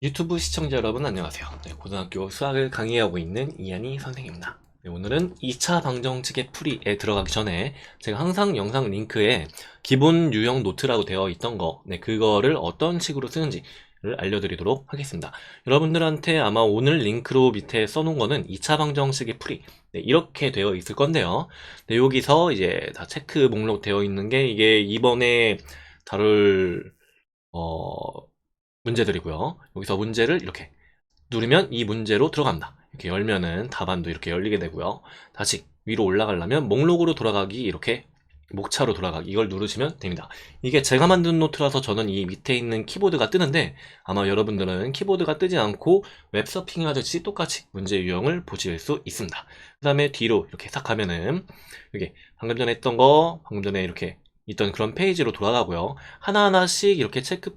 유튜브 시청자 여러분 안녕하세요. 네, 고등학교 수학을 강의하고 있는 이한희 선생입니다. 네, 오늘은 2차 방정식의 풀이에 들어가기 전에 제가 항상 영상 링크에 기본 유형 노트라고 되어 있던 거, 그거를 어떤 식으로 쓰는지를 알려드리도록 하겠습니다. 여러분들한테 아마 오늘 링크로 밑에 써놓은 거는 2차 방정식의 풀이, 이렇게 되어 있을 건데요. 여기서 이제 다 체크 목록 되어 있는 게 이게 이번에 다룰 문제들이고요. 여기서 문제를 이렇게 누르면 이 문제로 들어갑니다. 이렇게 열면은 답안도 이렇게 열리게 되고요. 다시 위로 올라가려면 목록으로 돌아가기, 이렇게 목차로 돌아가기, 이걸 누르시면 됩니다. 이게 제가 만든 노트라서 저는 이 밑에 있는 키보드가 뜨는데 아마 여러분들은 키보드가 뜨지 않고 웹서핑 하듯이 똑같이 문제 유형을 보실 수 있습니다. 그 다음에 뒤로 이렇게 싹 가면은 여기 방금 전에 했던 거, 방금 전에 이렇게 있던 그런 페이지로 돌아가고요. 하나하나씩 이렇게 체크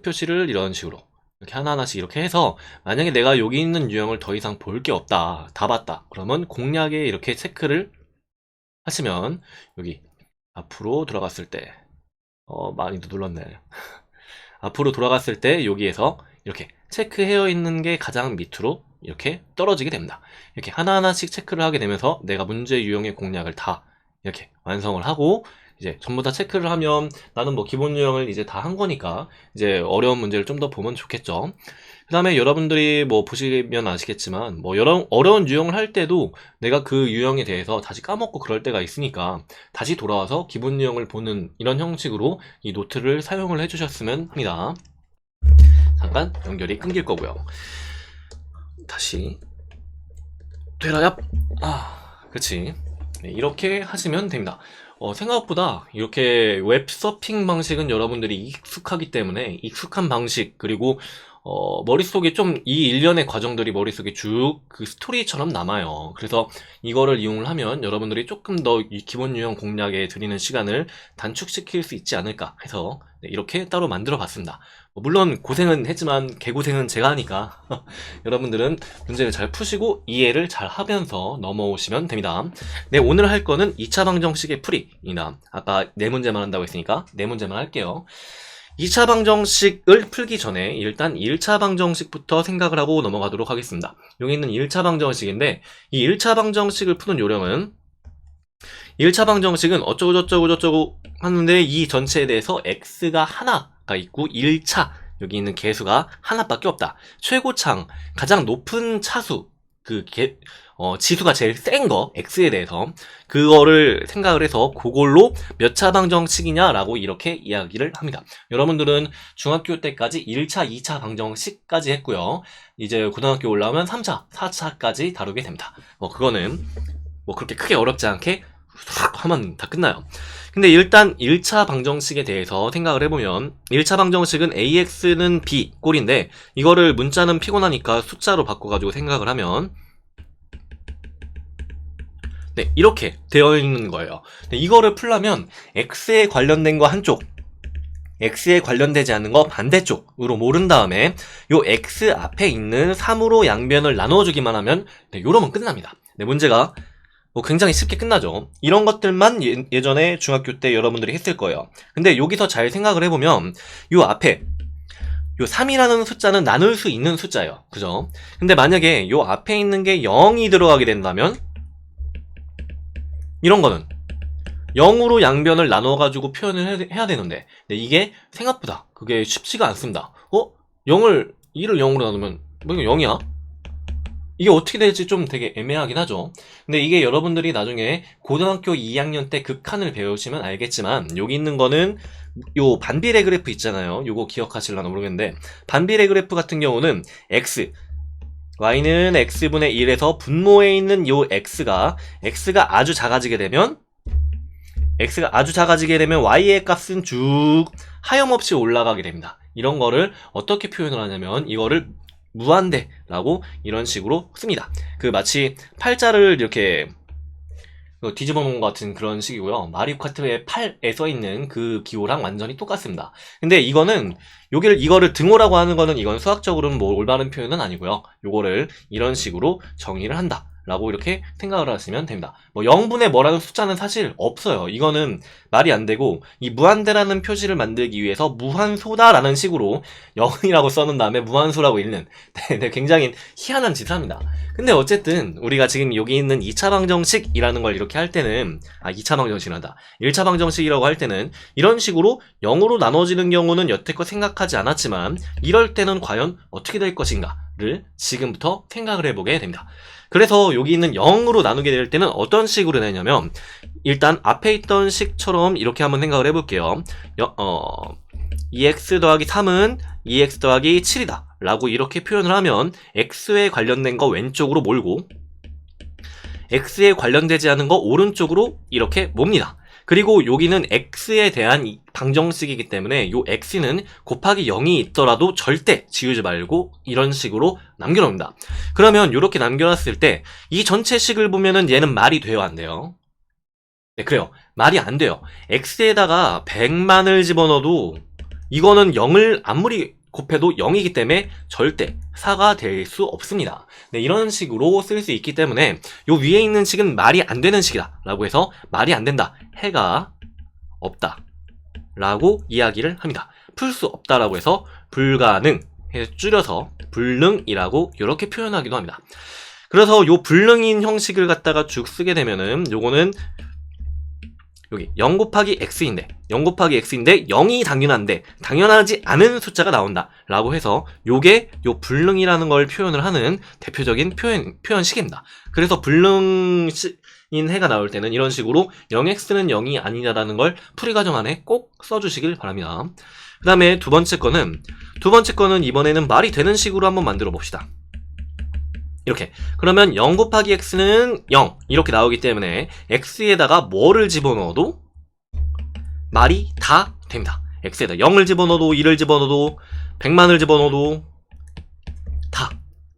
표시를 이런 식으로 이렇게 하나하나씩 이렇게 해서, 만약에 내가 여기 있는 유형을 더 이상 볼 게 없다, 다 봤다, 그러면 공략에 이렇게 체크를 하시면 여기 앞으로 들어갔을 때 많이도 눌렀네. 앞으로 돌아갔을 때 여기에서 이렇게 체크되어 있는 게 가장 밑으로 이렇게 떨어지게 됩니다. 이렇게 하나하나씩 체크를 하게 되면서 내가 문제 유형의 공략을 다 이렇게 완성을 하고, 이제 전부 다 체크를 하면 나는 뭐 기본 유형을 이제 다 한 거니까 이제 어려운 문제를 좀 더 보면 좋겠죠. 그 다음에 여러분들이 뭐 보시면 아시겠지만 뭐 여러 어려운 유형을 할 때도 내가 그 유형에 대해서 다시 까먹고 그럴 때가 있으니까 다시 돌아와서 기본 유형을 보는 이런 형식으로 이 노트를 사용을 해주셨으면 합니다. 잠깐 연결이 끊길 거고요. 다시 되라야. 그치. 네, 이렇게 하시면 됩니다. 생각보다 이렇게 웹서핑 방식은 여러분들이 익숙하기 때문에 익숙한 방식, 그리고 머릿속에 좀 이 일련의 과정들이 머릿속에 쭉 그 스토리처럼 남아요. 그래서 이거를 이용을 하면 여러분들이 조금 더 이 기본 유형 공략에 드리는 시간을 단축시킬 수 있지 않을까 해서 이렇게 따로 만들어 봤습니다. 물론 고생은 했지만 개고생은 제가 하니까 여러분들은 문제를 잘 푸시고 이해를 잘 하면서 넘어오시면 됩니다. 네, 오늘 할 거는 2차 방정식의 풀이입니다. 아까 4문제만 한다고 했으니까 4문제만 할게요. 2차 방정식을 풀기 전에 일단 1차 방정식부터 생각을 하고 넘어가도록 하겠습니다. 여기 있는 1차 방정식인데, 이 1차 방정식을 푸는 요령은 1차 방정식은 어쩌고저쩌고 하는데 이 전체에 대해서 x가 하나가 있고 1차 여기 있는 개수가 하나밖에 없다. 최고창, 가장 높은 차수, 지수가 제일 센 거, x에 대해서 그거를 생각을 해서 그걸로 몇 차 방정식이냐라고 이렇게 이야기를 합니다. 여러분들은 중학교 때까지 1차, 2차 방정식까지 했고요. 이제 고등학교 올라오면 3차, 4차까지 다루게 됩니다. 그거는 그렇게 크게 어렵지 않게 하면 다 끝나요. 근데 일단 1차 방정식에 대해서 생각을 해보면 1차 방정식은 AX는 B 꼴인데, 이거를 문자는 피곤하니까 숫자로 바꿔가지고 생각을 하면 이렇게 되어 있는 거예요. 이거를 풀려면 X에 관련된 거 한쪽, X에 관련되지 않는 거 반대쪽으로 모른 다음에 요 X 앞에 있는 3으로 양변을 나눠주기만 하면 요러면 끝납니다. 문제가 굉장히 쉽게 끝나죠. 이런 것들만 예전에 중학교 때 여러분들이 했을 거예요. 근데 여기서 잘 생각을 해보면 요 앞에 요 3이라는 숫자는 나눌 수 있는 숫자예요. 그죠? 근데 만약에 요 앞에 있는 게 0이 들어가게 된다면 이런 거는 0으로 양변을 나눠가지고 표현을 해야 되는데, 이게 생각보다 그게 쉽지가 않습니다. 2를 0으로 나누면 이거 0이야? 이게 어떻게 될지 좀 되게 애매하긴 하죠. 근데 이게 여러분들이 나중에 고등학교 2학년 때 극한을 배우시면 알겠지만, 여기 있는 거는 요 반비례 그래프 있잖아요. 요거 기억하실려나 모르겠는데, 반비례 그래프 같은 경우는 x, y는 x분의 1에서 분모에 있는 요 x가 아주 작아지게 되면 y의 값은 쭉 하염없이 올라가게 됩니다. 이런 거를 어떻게 표현을 하냐면 이거를 무한대라고 이런 식으로 씁니다. 마치 팔자를 이렇게 뒤집어 놓은 것 같은 그런 식이고요. 마리오 카트의 8에 써있는 그 기호랑 완전히 똑같습니다. 근데 이거를 등호라고 하는 거는 이건 수학적으로는 뭐 올바른 표현은 아니고요. 요거를 이런 식으로 정의를 한다 라고 이렇게 생각을 하시면 됩니다. 뭐 0분의 뭐라는 숫자는 사실 없어요. 이거는 말이 안 되고 이 무한대라는 표시를 만들기 위해서 무한소다라는 식으로 0이라고 써놓은 다음에 무한소라고 읽는 네, 굉장히 희한한 짓을 합니다. 근데 어쨌든 우리가 지금 여기 있는 2차 방정식이라는 걸 이렇게 할 때는 2차 방정식이란다. 1차 방정식이라고 할 때는 이런 식으로 0으로 나눠지는 경우는 여태껏 생각하지 않았지만 이럴 때는 과연 어떻게 될 것인가를 지금부터 생각을 해보게 됩니다. 그래서 여기 있는 0으로 나누게 될 때는 어떤 식으로 되냐면 일단 앞에 있던 식처럼 이렇게 한번 생각을 해볼게요. 2x 더하기 3은 2x 더하기 7이다 라고 이렇게 표현을 하면 x에 관련된 거 왼쪽으로 몰고 x에 관련되지 않은 거 오른쪽으로 이렇게 몹니다. 그리고 여기는 x에 대한 방정식이기 때문에 요 x는 곱하기 0이 있더라도 절대 지우지 말고 이런 식으로 남겨놓습니다. 그러면 이렇게 남겨놨을 때 이 전체 식을 보면은 얘는 말이 돼요, 안 돼요? 네, 그래요. 말이 안 돼요. x에다가 100만을 집어넣어도 이거는 0을 아무리 곱해도 0이기 때문에 절대 4가 될 수 없습니다. 네, 이런 식으로 쓸 수 있기 때문에 요 위에 있는 식은 말이 안 되는 식이다 라고 해서 말이 안 된다, 해가 없다 라고 이야기를 합니다. 풀 수 없다라고 해서 불가능 해서 줄여서 불능이라고 이렇게 표현하기도 합니다. 그래서 요 불능인 형식을 갖다가 쭉 쓰게 되면은 요거는 여기 0 곱하기 x인데 0 곱하기 x인데 0이 당연한데 당연하지 않은 숫자가 나온다 라고 해서 요게 요 불능이라는 걸 표현을 하는 대표적인 표현식입니다. 그래서 불능인 해가 나올 때는 이런 식으로 0x는 0이 아니냐라는 걸 풀이 과정 안에 꼭 써주시길 바랍니다. 그 다음에 두 번째 거는 이번에는 말이 되는 식으로 한번 만들어 봅시다. 이렇게. 그러면 0 곱하기 x는 0 이렇게 나오기 때문에 x에다가 뭐를 집어넣어도 말이 다 됩니다. x에다 0을 집어넣어도 1을 집어넣어도 100만을 집어넣어도 다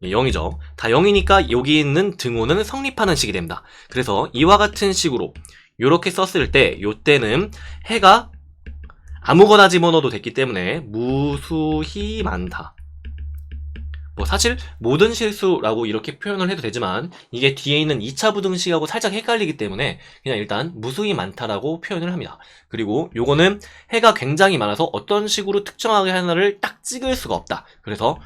0이죠. 다 0이니까 여기 있는 등호는 성립하는 식이 됩니다. 그래서 이와 같은 식으로 이렇게 썼을 때 요때는 해가 아무거나 집어넣어도 됐기 때문에 무수히 많다. 뭐 사실 모든 실수라고 이렇게 표현을 해도 되지만 이게 뒤에 있는 2차 부등식하고 살짝 헷갈리기 때문에 그냥 일단 무수히 많다라고 표현을 합니다. 그리고 요거는 해가 굉장히 많아서 어떤 식으로 특정하게 하나를 딱 찍을 수가 없다. 그래서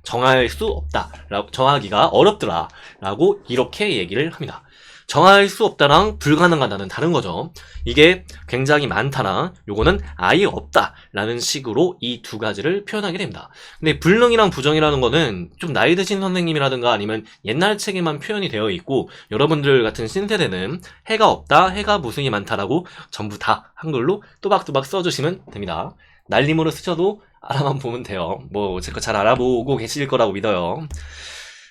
정할 수 없다. 정하기가 어렵더라 라고 이렇게 얘기를 합니다. 정할 수 없다랑 불가능하다는 다른 거죠. 이게 굉장히 많다랑 요거는 아예 없다 라는 식으로 이 두 가지를 표현하게 됩니다. 근데 불능이랑 부정이라는 거는 좀 나이 드신 선생님이라든가 아니면 옛날 책에만 표현이 되어 있고 여러분들 같은 신세대는 해가 없다, 해가 무수히 많다라고 전부 다 한글로 또박또박 써주시면 됩니다. 날림으로 쓰셔도 알아만 보면 돼요. 뭐 제 거 잘 알아보고 계실 거라고 믿어요.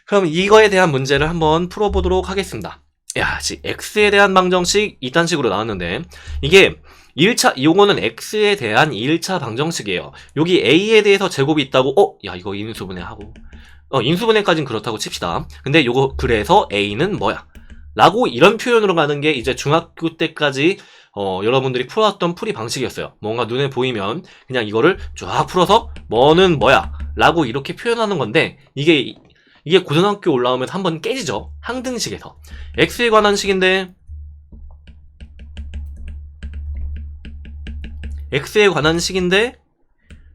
그럼 이거에 대한 문제를 한번 풀어보도록 하겠습니다. 야, x에 대한 방정식 이딴 식으로 나왔는데 이게 1차 요거는 x에 대한 1차 방정식이에요. 여기 a에 대해서 제곱이 있다고 야 이거 인수분해 하고 인수분해까지는 그렇다고 칩시다. 근데 요거 그래서 a는 뭐야? 라고 이런 표현으로 가는 게 이제 중학교 때까지 여러분들이 풀어왔던 풀이 방식이었어요. 뭔가 눈에 보이면 그냥 이거를 쫙 풀어서 뭐는 뭐야? 라고 이렇게 표현하는 건데 이게 고등학교 올라오면 한번 깨지죠. 항등식에서. x에 관한 식인데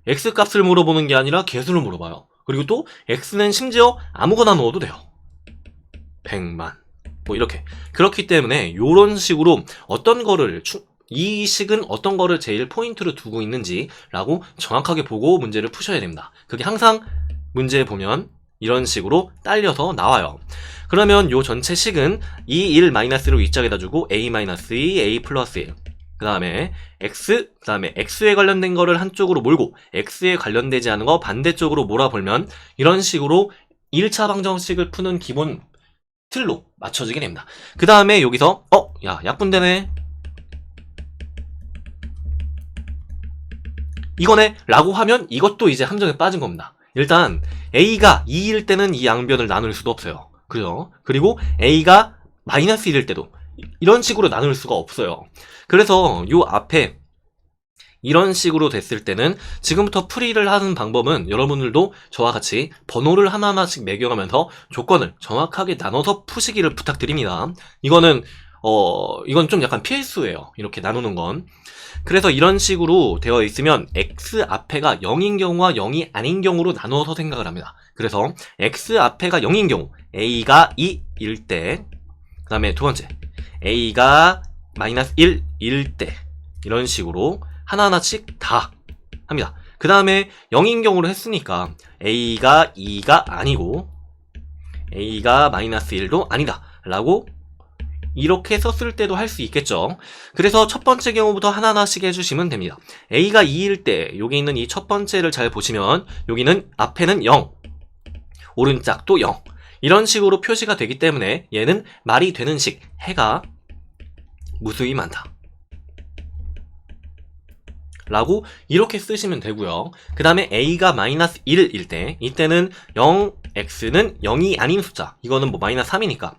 x 값을 물어보는 게 아니라 개수를 물어봐요. 그리고 또 x는 심지어 아무거나 넣어도 돼요. 100만 뭐 이렇게. 그렇기 때문에 요런 식으로 이 식은 어떤 거를 제일 포인트로 두고 있는지 라고 정확하게 보고 문제를 푸셔야 됩니다. 그게 항상 문제에 보면 이런 식으로 딸려서 나와요. 그러면 요 전체 식은 2, 1, 마이너스로 윗짝에다 주고 a-2, a 플러스 1. 그 다음에 x에 관련된 거를 한쪽으로 몰고 x에 관련되지 않은 거 반대쪽으로 몰아보면 이런 식으로 1차 방정식을 푸는 기본 틀로 맞춰지게 됩니다. 그 다음에 여기서 야 약분되네 이거네 라고 하면 이것도 이제 함정에 빠진 겁니다. 일단 a가 2일 때는 이 양변을 나눌 수도 없어요. 그죠? 그리고 a가 마이너스 1일 때도 이런 식으로 나눌 수가 없어요. 그래서 요 앞에 이런 식으로 됐을 때는 지금부터 풀이를 하는 방법은 여러분들도 저와 같이 번호를 하나하나씩 매겨가면서 조건을 정확하게 나눠서 푸시기를 부탁드립니다. 이건 좀 약간 필수예요. 이렇게 나누는 건. 그래서 이런 식으로 되어 있으면 x 앞에가 0인 경우와 0이 아닌 경우로 나누어서 생각을 합니다. 그래서 x 앞에가 0인 경우 a가 2일 때, 그 다음에 두 번째 a가 마이너스 1일 때, 이런 식으로 하나하나씩 다 합니다. 그 다음에 0인 경우로 했으니까 a가 2가 아니고 a가 마이너스 1도 아니다 라고 이렇게 썼을 때도 할 수 있겠죠. 그래서 첫 번째 경우부터 하나하나씩 해주시면 됩니다. a가 2일 때 여기 있는 이 첫 번째를 잘 보시면 여기는 앞에는 0, 오른짝도 0, 이런 식으로 표시가 되기 때문에 얘는 말이 되는 식, 해가 무수히 많다 라고 이렇게 쓰시면 되고요. 그 다음에 a가 마이너스 1일 때, 이때는 0x는 0이 아닌 숫자, 이거는 뭐 마이너스 3이니까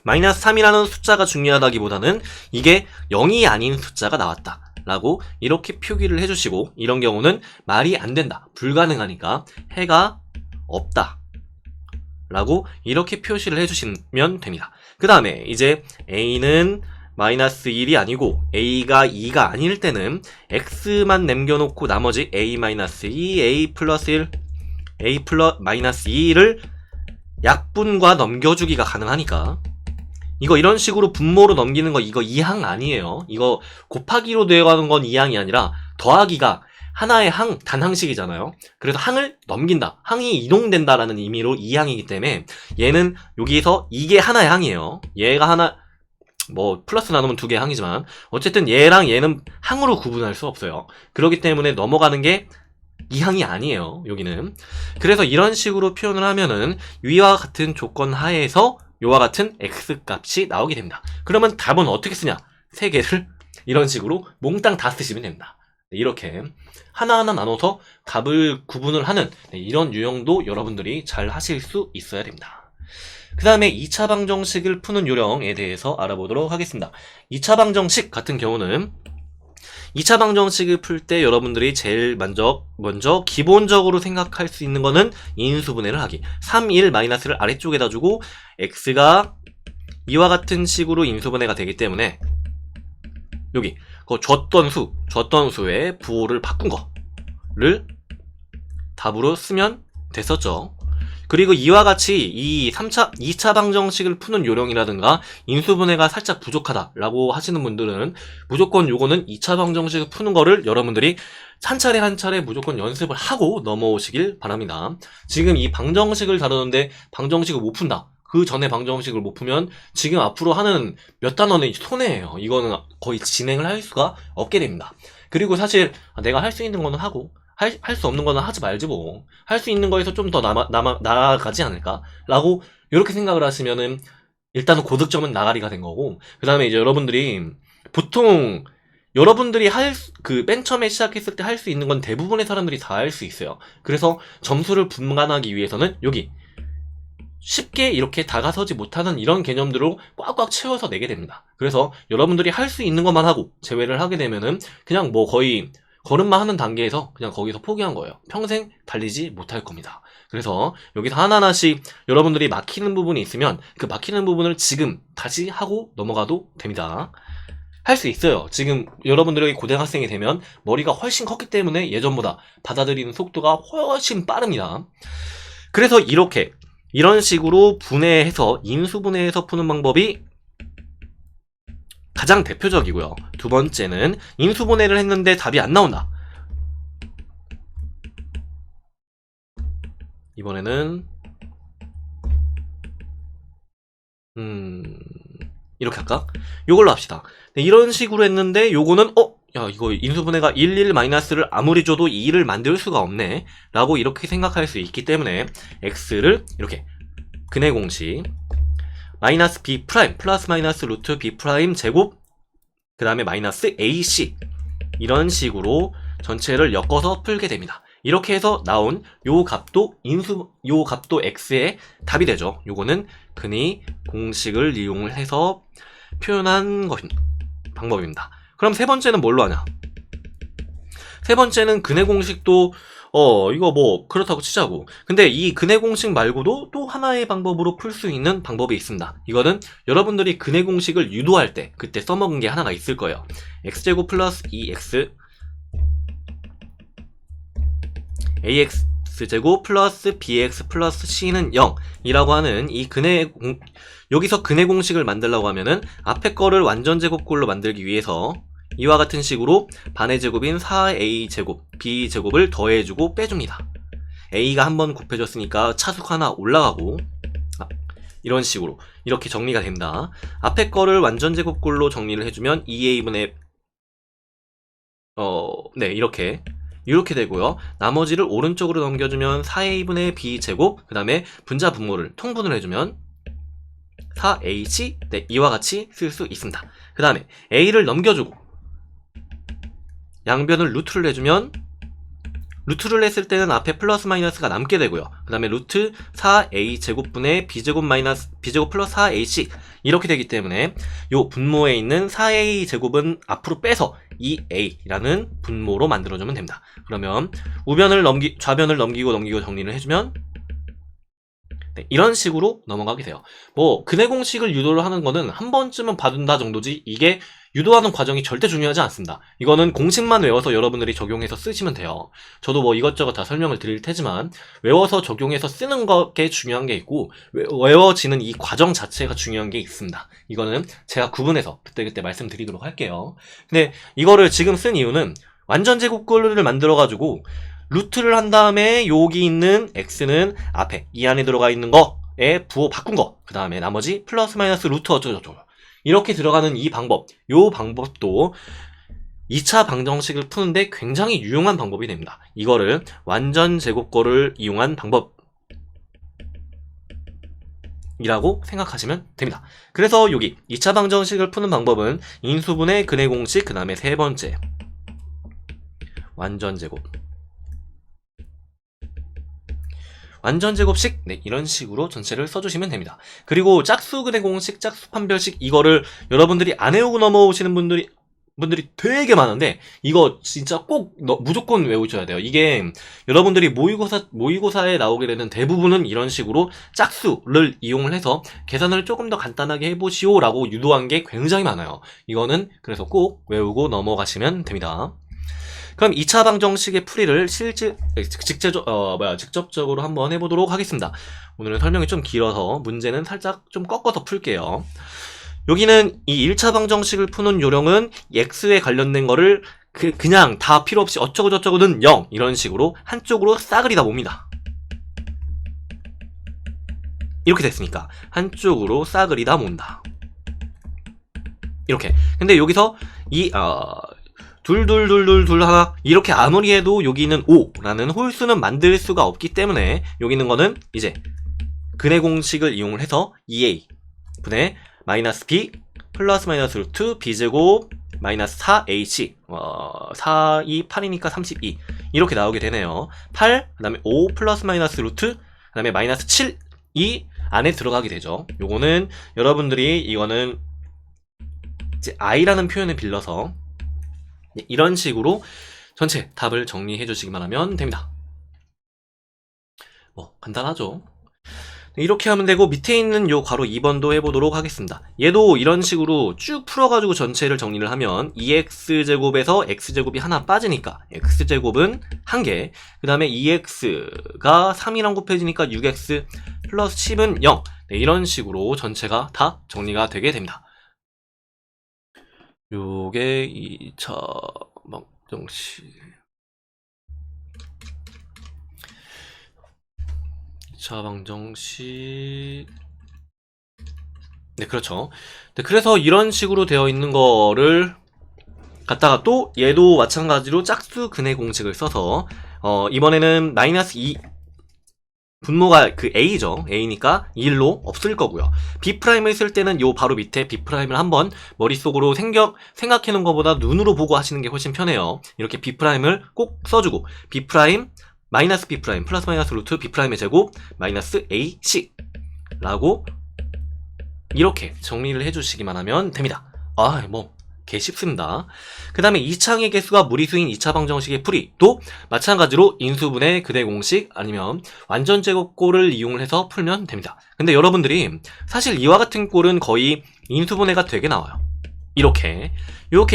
마이너스 3이라는 숫자가 중요하다기보다는 이게 0이 아닌 숫자가 나왔다 라고 이렇게 표기를 해주시고, 이런 경우는 말이 안 된다, 불가능하니까 해가 없다 라고 이렇게 표시를 해주시면 됩니다. 그 다음에 이제 a는 마이너스 1이 아니고 a가 2가 아닐 때는 x만 남겨놓고 나머지 a 마이너스 2, a 플러스 1, a 플러스 마이너스 2를 약분과 넘겨주기가 가능하니까, 이거 이런 식으로 분모로 넘기는 거 이거 2항 아니에요. 이거 곱하기로 되어가는 건 2항이 아니라 더하기가 하나의 항, 단항식이잖아요. 그래서 항을 넘긴다, 항이 이동된다라는 의미로 2항이기 때문에 얘는 여기서 이게 하나의 항이에요. 얘가 하나, 뭐 플러스 나누면 두 개의 항이지만 어쨌든 얘랑 얘는 항으로 구분할 수 없어요. 그렇기 때문에 넘어가는 게 2항이 아니에요, 여기는. 그래서 이런 식으로 표현을 하면은 위와 같은 조건 하에서 요와 같은 x값이 나오게 됩니다. 그러면 답은 어떻게 쓰냐? 세 개를 이런 식으로 몽땅 다 쓰시면 됩니다. 이렇게 하나하나 나눠서 값을 구분을 하는 이런 유형도 여러분들이 잘 하실 수 있어야 됩니다. 그 다음에 2차 방정식을 푸는 요령에 대해서 알아보도록 하겠습니다. 2차 방정식 같은 경우는 2차 방정식을 풀 때 여러분들이 제일 먼저 기본적으로 생각할 수 있는 거는 인수분해를 하기. 3, 1 마이너스를 아래쪽에다 주고 x가 이와 같은 식으로 인수분해가 되기 때문에 여기 줬던 수의 부호를 바꾼 거를 답으로 쓰면 됐었죠. 그리고 이와 같이 이 2차 방정식을 푸는 요령이라든가 인수분해가 살짝 부족하다라고 하시는 분들은 무조건 요거는 2차 방정식을 푸는 거를 여러분들이 한 차례 한 차례 무조건 연습을 하고 넘어오시길 바랍니다. 지금 이 방정식을 다루는데 방정식을 못 푼다, 그 전에 방정식을 못 풀면 지금 앞으로 하는 몇 단원의 손해예요. 이거는 거의 진행을 할 수가 없게 됩니다. 그리고 사실 내가 할 수 있는 거는 하고 할 수 없는 거는 하지 말지 뭐. 할 수 있는 거에서 좀 더 나아가지 않을까? 라고 이렇게 생각을 하시면은 일단은 고득점은 나가리가 된 거고, 그 다음에 이제 여러분들이 보통 여러분들이 맨 처음에 시작했을 때 할 수 있는 건 대부분의 사람들이 다 할 수 있어요. 그래서 점수를 분간하기 위해서는 여기 쉽게 이렇게 다가서지 못하는 이런 개념들로 꽉꽉 채워서 내게 됩니다. 그래서 여러분들이 할 수 있는 것만 하고 제외를 하게 되면은 그냥 뭐 거의 걸음마 하는 단계에서 그냥 거기서 포기한 거예요. 평생 달리지 못할 겁니다. 그래서 여기서 하나하나씩 여러분들이 막히는 부분이 있으면 그 막히는 부분을 지금 다시 하고 넘어가도 됩니다. 할 수 있어요. 지금 여러분들이 고등학생이 되면 머리가 훨씬 컸기 때문에 예전보다 받아들이는 속도가 훨씬 빠릅니다. 그래서 이런 식으로 분해해서 인수분해해서 푸는 방법이 가장 대표적이고요. 두 번째는 인수분해를 했는데 답이 안 나온다. 이번에는 이렇게 할까? 요걸로 합시다. 네, 이런 식으로 했는데 요거는 야, 이거 인수분해가 1 마이너스를 아무리 줘도 2를 만들 수가 없네 라고 이렇게 생각할 수 있기 때문에 x를 이렇게 근해 공식 마이너스 b 프라임 플러스 마이너스 루트 b 프라임 제곱 그 다음에 마이너스 ac 이런 식으로 전체를 엮어서 풀게 됩니다. 이렇게 해서 나온 요 값도 x의 답이 되죠. 요거는 근의 공식을 이용을 해서 표현한 방법입니다. 그럼 세 번째는 뭘로 하냐? 세 번째는 근해 공식도 이거 뭐 그렇다고 치자고. 근데 이 근해 공식 말고도 또 하나의 방법으로 풀 수 있는 방법이 있습니다. 이거는 여러분들이 근해 공식을 유도할 때 그때 써먹은 게 하나가 있을 거예요. x제곱 플러스 2x ax제곱 플러스 bx 플러스 c는 0 이라고 하는 이 여기서 근해 공식을 만들려고 하면은 앞에 거를 완전 제곱꼴로 만들기 위해서 이와 같은 식으로 반의 제곱인 4a제곱 b제곱을 더해주고 빼줍니다. a가 한번 곱해졌으니까 차수 하나 올라가고 이런 식으로 이렇게 정리가 됩니다. 앞에 거를 완전 제곱꼴로 정리를 해주면 2a분의 네, 이렇게 되고요. 나머지를 오른쪽으로 넘겨주면 4a분의 b제곱, 그 다음에 분자 분모를 통분을 해주면 4ac, 네, 이와 같이 쓸 수 있습니다. 그 다음에 a를 넘겨주고 양변을 루트를 해주면 루트를 했을 때는 앞에 플러스 마이너스가 남게 되고요. 그 다음에 루트 4a 제곱분의 b제곱 플러스 4ac 이렇게 되기 때문에 요 분모에 있는 4a 제곱은 앞으로 빼서 2a라는 분모로 만들어주면 됩니다. 그러면 좌변을 넘기고 정리를 해주면 네, 이런 식으로 넘어가게 돼요. 뭐 근해 공식을 유도를 하는 거는 한 번쯤은 봐둔다 정도지 이게 유도하는 과정이 절대 중요하지 않습니다. 이거는 공식만 외워서 여러분들이 적용해서 쓰시면 돼요. 저도 뭐 이것저것 다 설명을 드릴 테지만 외워서 적용해서 쓰는 게 중요한 게 있고 외워지는 이 과정 자체가 중요한 게 있습니다. 이거는 제가 구분해서 그때그때 말씀드리도록 할게요. 근데 이거를 지금 쓴 이유는 완전 제곱꼴을 만들어가지고 루트를 한 다음에 여기 있는 x는 앞에 이 안에 들어가 있는 거에 부호 바꾼 거, 그 다음에 나머지 플러스 마이너스 루트 어쩌고저쩌고 이렇게 들어가는 이 방법, 요 방법도 2차 방정식을 푸는데 굉장히 유용한 방법이 됩니다. 이거를 완전 제곱꼴을 이용한 방법이라고 생각하시면 됩니다. 그래서 여기 2차 방정식을 푸는 방법은 인수분해 근해 공식, 그 다음에 세 번째 완전 제곱식, 네, 이런 식으로 전체를 써주시면 됩니다. 그리고 짝수 근해 공식, 짝수 판별식 이거를 여러분들이 안 외우고 넘어오시는 분들이 되게 많은데 이거 진짜 꼭 무조건 외우셔야 돼요. 이게 여러분들이 모의고사에 나오게 되는 대부분은 이런 식으로 짝수를 이용을 해서 계산을 조금 더 간단하게 해보시오 라고 유도한 게 굉장히 많아요. 이거는 그래서 꼭 외우고 넘어가시면 됩니다. 그럼 2차 방정식의 풀이를 직접적으로 한번 해보도록 하겠습니다. 오늘은 설명이 좀 길어서 문제는 살짝 좀 꺾어서 풀게요. 여기는 이 1차 방정식을 푸는 요령은 x에 관련된 거를 그냥 다 필요 없이 어쩌고저쩌고는 0 이런 식으로 한쪽으로 싸그리다 봅니다. 이렇게 됐으니까 한쪽으로 싸그리다 몬다. 이렇게. 근데 여기서 이 둘 하나 이렇게 아무리 해도 여기는 5라는 홀수는 만들 수가 없기 때문에 여기 있는 거는 이제 근해 공식을 이용을 해서 2a 분의 마이너스 b 플러스 마이너스 루트 b제곱 마이너스 4ac 4, 2, 8이니까 32 이렇게 나오게 되네요. 8, 그 다음에 5 플러스 마이너스 루트 그 다음에 마이너스 7, 2 안에 들어가게 되죠. 요거는 여러분들이 이거는 이제 i라는 표현을 빌려서 이런 식으로 전체 답을 정리해 주시기만 하면 됩니다. 뭐 간단하죠. 이렇게 하면 되고 밑에 있는 요 괄호 2번도 해보도록 하겠습니다. 얘도 이런 식으로 쭉 풀어가지고 전체를 정리를 하면 2x제곱에서 x제곱이 하나 빠지니까 x제곱은 1개, 그 다음에 2x가 3이랑 곱해지니까 6x 플러스 10은 0 네, 이런 식으로 전체가 다 정리가 되게 됩니다. 요게 2차 방정식 2차 방정식 네 그렇죠. 네, 그래서 이런 식으로 되어 있는 거를 갖다가 또 얘도 마찬가지로 짝수 근해 공식을 써서 이번에는 마이너스 2 분모가 그 a죠. a니까 1로 없을 거고요. b'을 쓸 때는 요 바로 밑에 b'을 한번 머릿속으로 생각해 놓은 것보다 눈으로 보고 하시는 게 훨씬 편해요. 이렇게 b'을 꼭 써주고 b' 마이너스 b' 플러스 마이너스 루트 b'의 제곱 마이너스 ac 라고 이렇게 정리를 해주시기만 하면 됩니다. 뭐 이렇게 쉽습니다. 그 다음에 이차항의 개수가 무리수인 2차 방정식의 풀이도 마찬가지로 인수분해 그대 공식 아니면 완전 제곱꼴을 이용을 해서 풀면 됩니다. 근데 여러분들이 사실 이와 같은 꼴은 거의 인수분해가 되게 나와요. 이렇게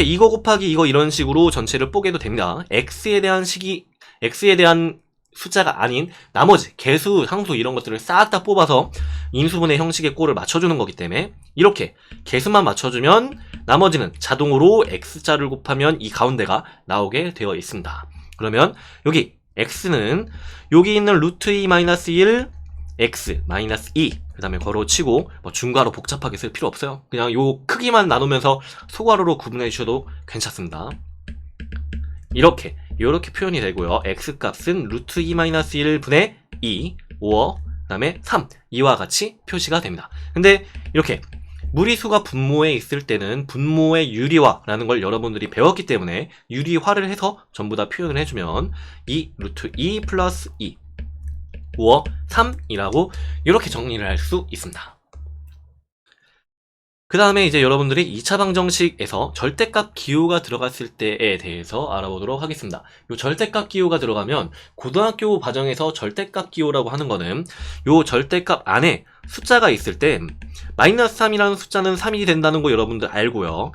이거 곱하기 이거 이런 식으로 전체를 뽀개도 됩니다. x에 대한 숫자가 아닌 나머지 개수, 상수 이런 것들을 싹 다 뽑아서 인수분해 형식의 꼴을 맞춰주는 거기 때문에 이렇게 개수만 맞춰주면 나머지는 자동으로 x자를 곱하면 이 가운데가 나오게 되어 있습니다. 그러면 여기 x는 여기 있는 루트 2-1 x -2 그 다음에 괄호 치고 뭐 중괄호 복잡하게 쓸 필요 없어요. 그냥 요 크기만 나누면서 소괄호로 구분해 주셔도 괜찮습니다. 이렇게 표현이 되고요. x값은 루트 2-1 분의 2 5어 그 다음에 3 이와 같이 표시가 됩니다. 근데 이렇게 무리수가 분모에 있을 때는 분모의 유리화라는 걸 여러분들이 배웠기 때문에 유리화를 해서 전부 다 표현을 해주면 이 루트 2 플러스 2 5어 3이라고 이렇게 정리를 할 수 있습니다. 그 다음에 이제 여러분들이 2차 방정식에서 절대값 기호가 들어갔을 때에 대해서 알아보도록 하겠습니다. 요 절대값 기호가 들어가면 고등학교 과정에서 절대값 기호라고 하는 거는 요 절대값 안에 숫자가 있을 때 -3이라는 숫자는 3이 된다는 거 여러분들 알고요.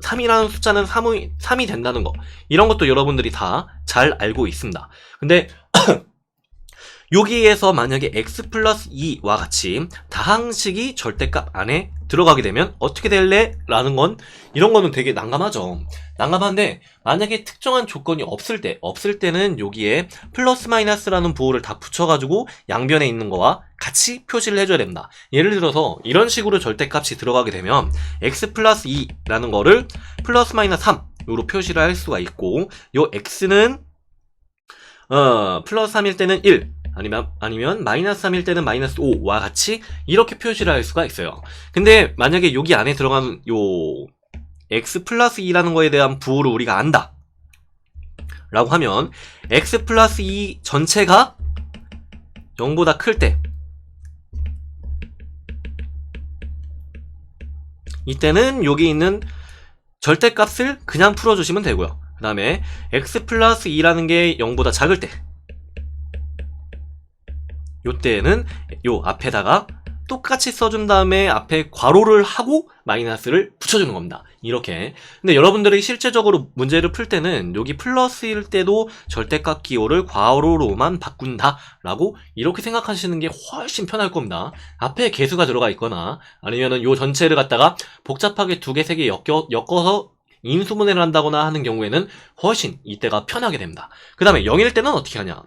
3이라는 숫자는 3이 된다는 거 이런 것도 여러분들이 다 잘 알고 있습니다. 근데 여기에서 만약에 x 플러스 2와 같이 다항식이 절대값 안에 들어가게 되면 어떻게 될래? 라는 건 이런 거는 되게 난감하죠. 난감한데 만약에 특정한 조건이 없을 때는 여기에 플러스 마이너스라는 부호를 다 붙여가지고 양변에 있는 거와 같이 표시를 해줘야 됩니다. 예를 들어서 이런 식으로 절대값이 들어가게 되면 x 플러스 2라는 거를 플러스 마이너스 3으로 표시를 할 수가 있고 요 x는 플러스 3일 때는 1 아니면 마이너스 3일 때는 마이너스 5와 같이 이렇게 표시를 할 수가 있어요. 근데 만약에 여기 안에 들어간 요 x 플러스 2라는 거에 대한 부호를 우리가 안다 라고 하면 x 플러스 2 전체가 0보다 클 때 이때는 여기 있는 절대값을 그냥 풀어주시면 되고요. 그 다음에 x 플러스 2라는 게 0보다 작을 때 요때는 요 앞에다가 똑같이 써준 다음에 앞에 괄호를 하고 마이너스를 붙여주는 겁니다. 이렇게. 근데 여러분들이 실제적으로 문제를 풀 때는 여기 플러스일 때도 절대값 기호를 괄호로만 바꾼다 라고 이렇게 생각하시는 게 훨씬 편할 겁니다. 앞에 개수가 들어가 있거나 아니면은 요 전체를 갖다가 복잡하게 두 개, 세 개 엮어서 인수분해를 한다거나 하는 경우에는 훨씬 이때가 편하게 됩니다. 그 다음에 0일 때는 어떻게 하냐?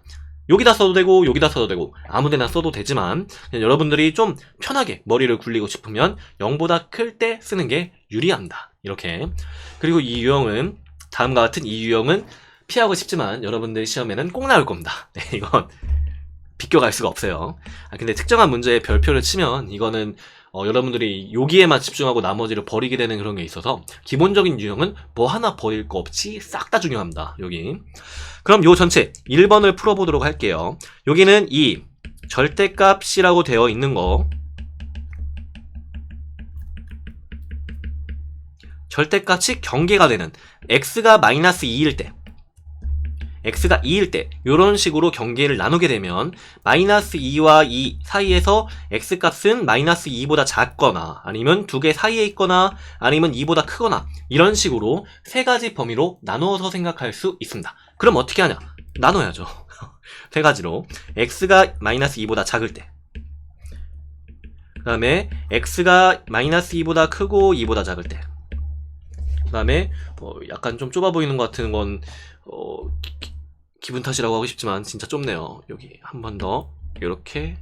여기다 써도 되고 여기다 써도 되고 아무데나 써도 되지만 여러분들이 좀 편하게 머리를 굴리고 싶으면 0보다 클 때 쓰는 게 유리합니다. 이렇게. 그리고 이 유형은 다음과 같은 이 유형은 피하고 싶지만 여러분들 시험에는 꼭 나올 겁니다. 네, 이건 비껴갈 수가 없어요. 근데 특정한 문제에 별표를 치면 이거는 여러분들이 여기에만 집중하고 나머지를 버리게 되는 그런 게 있어서 기본적인 유형은 뭐 하나 버릴 거 없이 싹 다 중요합니다. 여기. 그럼 요 전체 1번을 풀어보도록 할게요. 여기는 이 절대값이라고 되어 있는 거 절대값이 경계가 되는 x가 마이너스 2일 때 x가 2일 때 이런 식으로 경계를 나누게 되면 마이너스 2와 2 사이에서 x값은 마이너스 2보다 작거나 아니면 두 개 사이에 있거나 아니면 2보다 크거나 이런 식으로 세 가지 범위로 나누어서 생각할 수 있습니다. 그럼 어떻게 하냐? 나눠야죠. 세 가지로 x가 마이너스 2보다 작을 때 그 다음에 x가 마이너스 2보다 크고 2보다 작을 때 그 다음에 약간 좀 좁아 보이는 것 같은 건 기분 탓이라고 하고 싶지만 진짜 좁네요. 여기 한 번 더 이렇게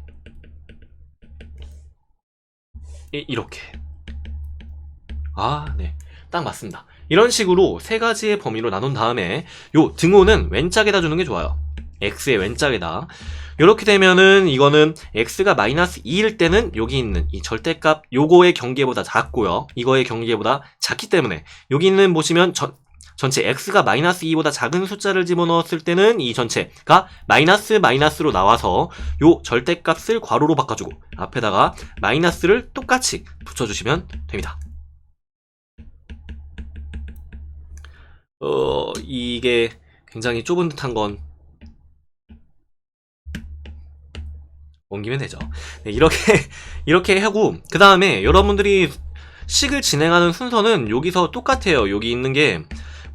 이렇게 네, 딱 맞습니다. 이런 식으로 세 가지의 범위로 나눈 다음에 요 등호는 왼짝에다 주는 게 좋아요. x의 왼짝에다. 이렇게 되면은 이거는 x가 마이너스 2일 때는 여기 있는 이 절대값 요거의 경계보다 작고요. 이거의 경계보다 작기 때문에 여기 있는 보시면 전체 x가 마이너스 2보다 작은 숫자를 집어넣었을 때는 이 전체가 마이너스로 나와서 요 절대값을 괄호로 바꿔주고 앞에다가 마이너스를 똑같이 붙여주시면 됩니다. 이게 굉장히 좁은 듯한 건 옮기면 되죠. 네, 이렇게 이렇게 하고 그 다음에 여러분들이 식을 진행하는 순서는 여기서 똑같아요. 여기 있는 게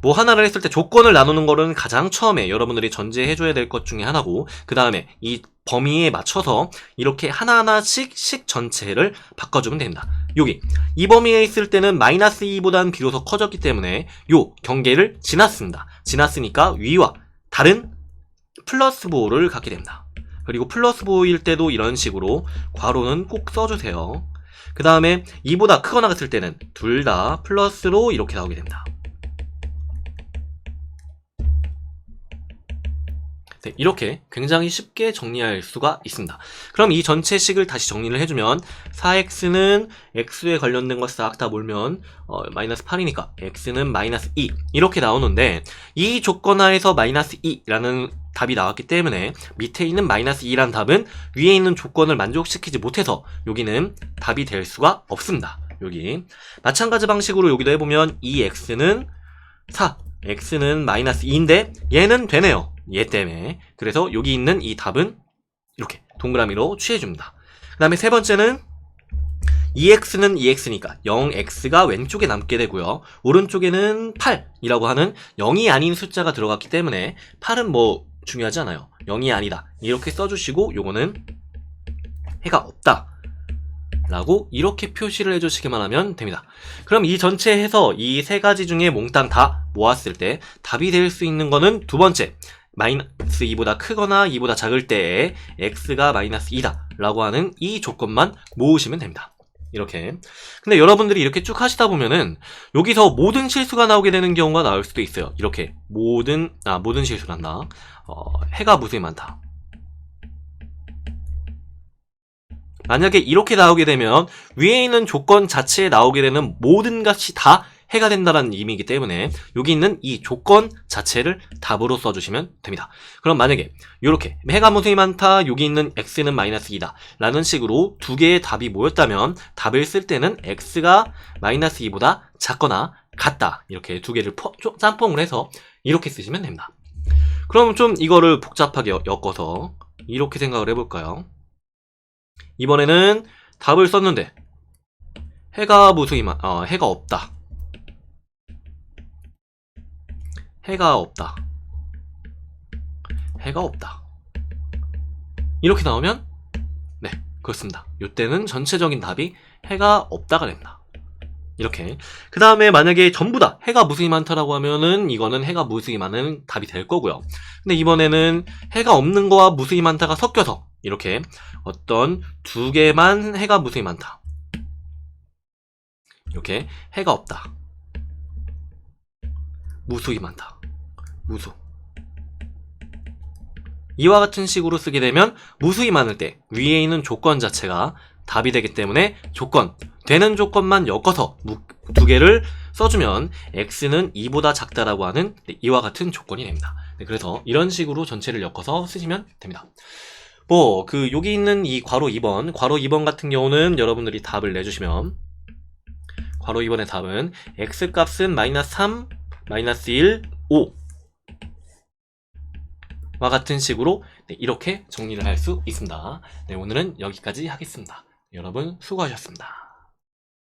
뭐 하나를 했을 때 조건을 나누는 거는 가장 처음에 여러분들이 전제해줘야 될 것 중에 하나고, 그 다음에 이 범위에 맞춰서 이렇게 하나하나씩 식 전체를 바꿔주면 됩니다. 여기 이 범위에 있을 때는 마이너스 2보단 비로소 커졌기 때문에 요 경계를 지났습니다. 지났으니까 위와 다른 플러스 보호를 갖게 됩니다. 그리고 플러스 보호일 때도 이런 식으로 괄호는 꼭 써주세요. 그 다음에 2보다 크거나 같을 때는 둘 다 플러스로 이렇게 나오게 됩니다. 네, 이렇게 굉장히 쉽게 정리할 수가 있습니다. 그럼 이 전체 식을 다시 정리를 해주면 4x는 x에 관련된 거 싹 다 몰면 마이너스 8이니까 x는 마이너스 2 이렇게 나오는데, 이 조건 하에서 마이너스 2라는 답이 나왔기 때문에 밑에 있는 마이너스 2라는 답은 위에 있는 조건을 만족시키지 못해서 여기는 답이 될 수가 없습니다. 여기 마찬가지 방식으로 여기도 해보면 2x는 4, x는 마이너스 2인데 얘는 되네요. 얘 때문에. 그래서 여기 있는 이 답은 이렇게 동그라미로 취해줍니다. 그 다음에 세 번째는 2x는 2x니까 0x가 왼쪽에 남게 되고요. 오른쪽에는 8이라고 하는 0이 아닌 숫자가 들어갔기 때문에 8은 뭐 중요하지 않아요. 0이 아니다. 이렇게 써주시고 요거는 해가 없다 라고 이렇게 표시를 해주시기만 하면 됩니다. 그럼 이 전체 해서 이 세 가지 중에 몽땅 다 모았을 때 답이 될 수 있는 거는 두 번째, 마이너스 2보다 크거나 2보다 작을 때에 x가 마이너스 2다 라고 하는 이 조건만 모으시면 됩니다. 이렇게. 근데 여러분들이 이렇게 쭉 하시다 보면은 여기서 모든 실수가 나오게 되는 경우가 나올 수도 있어요. 이렇게 모든 실수란다. 해가 무수히 많다. 만약에 이렇게 나오게 되면 위에 있는 조건 자체에 나오게 되는 모든 값이 다 해가 된다는 의미이기 때문에 여기 있는 이 조건 자체를 답으로 써주시면 됩니다. 그럼 만약에 이렇게 해가 무수히 많다, 여기 있는 x는 마이너스 2다 라는 식으로 두 개의 답이 모였다면 답을 쓸 때는 x가 마이너스 2보다 작거나 같다, 이렇게 두 개를 짬뽕을 해서 이렇게 쓰시면 됩니다. 그럼 좀 이거를 복잡하게 엮어서 이렇게 생각을 해볼까요? 이번에는 답을 썼는데 해가 무수히 해가 없다. 해가 없다. 해가 없다. 이렇게 나오면 네, 그렇습니다. 이때는 전체적인 답이 해가 없다가 됩니다. 이렇게. 그 다음에 만약에 전부 다 해가 무수히 많다라고 하면은 이거는 해가 무수히 많은 답이 될 거고요. 근데 이번에는 해가 없는 거와 무수히 많다가 섞여서 이렇게 어떤 두 개만 해가 무수히 많다. 이렇게 해가 없다. 무수히 많다. 무수. 이와 같은 식으로 쓰게 되면 무수히 많을 때 위에 있는 조건 자체가 답이 되기 때문에 되는 조건만 엮어서 두 개를 써주면 x는 2보다 작다라고 하는 이와 같은 조건이 됩니다. 그래서 이런 식으로 전체를 엮어서 쓰시면 됩니다. 여기 있는 이 괄호 2번 같은 경우는 여러분들이 답을 내주시면, 괄호 2번의 답은 x 값은 마이너스 3, 마이너스 1, 5 와 같은 식으로 이렇게 정리를 할 수 있습니다. 오늘은 여기까지 하겠습니다. 여러분 수고하셨습니다.